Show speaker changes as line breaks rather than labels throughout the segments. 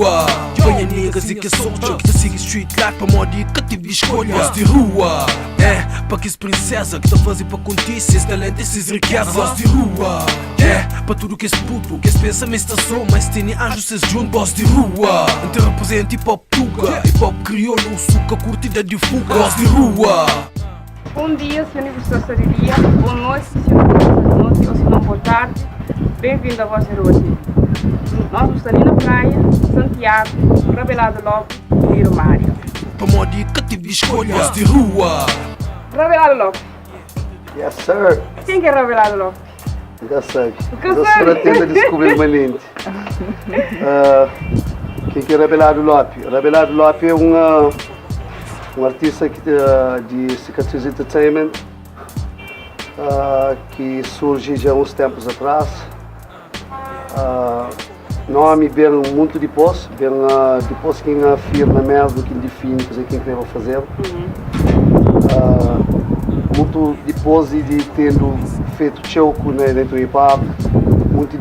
rua. Banha negas e que soldier que te siga street life pra moda que tive escolha. Voz de rua, pra que princesa que te fazer pra contar esses talentos, esses riquezas. Voz de rua, pra tudo que esse puto, que esse pensamento está só, mas tem anjos esses juntos. Voz de rua, te representa hip hop tuga, hip hop crioulo, suca curtida de fuga. Voz de rua.
Bom dia, Sr. Universidade de Saria. Boa noite, Sr. Noite ou se não, boa tarde. Bem-vindo à Voz de Rua TV. Nós estamos ali na praia, Santiago, Rabelado Lopes e Liro Mário.
Pra moda que tive escolha. Voz de rua.
Rabelado Lopes.
Yes, sir.
Quem que é Rabelado Lopes?
Já sei.
Nunca
Eu
sabe.
pretendo descobrir uma lente. Quem é Rabelado Lopes? Rabelado Lopes é um artista de Cicatriz Entertainment que surge já há uns tempos atrás. Nome bem muito depois quem afirma mesmo, quem define quem quer fazer. Muito depois de tendo feito choco dentro do hip hop, muito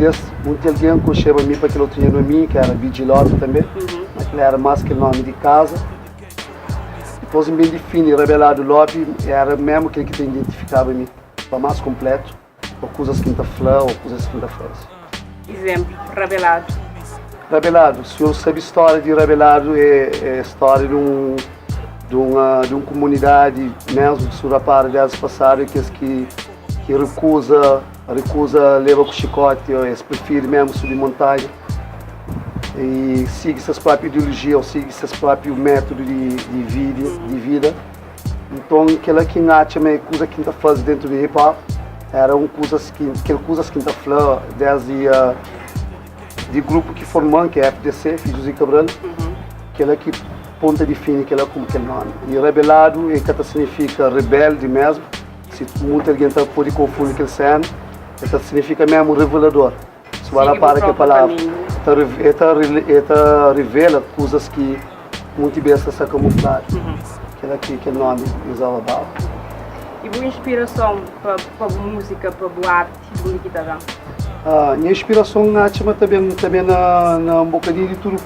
alguém que chama a mim para que eu tinha no mim, que era Vigilante também, mas que era mais que o nome de casa. Depois me define Rabelado Lopes, era mesmo aquele que te identificava a mim, para mais completo, ou coisas que está falando, ou coisas que está fazendo.
Exemplo, Rabelado.
Rabelado, se eu sabe a história de Rabelado, é a história de uma comunidade mesmo de Surapara de anos passados que recusa levar com chicote, eles preferem mesmo subir montanha e siga suas próprias ideologias, ou siga seus próprios métodos de vida. Então, aquela que acha a coisa que está fazendo dentro do hip hop eram coisas que está falando desde de grupo que formam, que é FDC, Filhos de Cabral, aquela que ponta define aquela como aquele nome. E Rebelado que significa rebelde mesmo, se muita alguém pode confundir aquele cena, significa mesmo revelador. Se vai para que a palavra revela coisas que muito bem se camuflar. Aquele nome usava bala.
E boa inspiração para música, para boa arte, boa liquidação?
Minha inspiração também na um bocadinho de tudo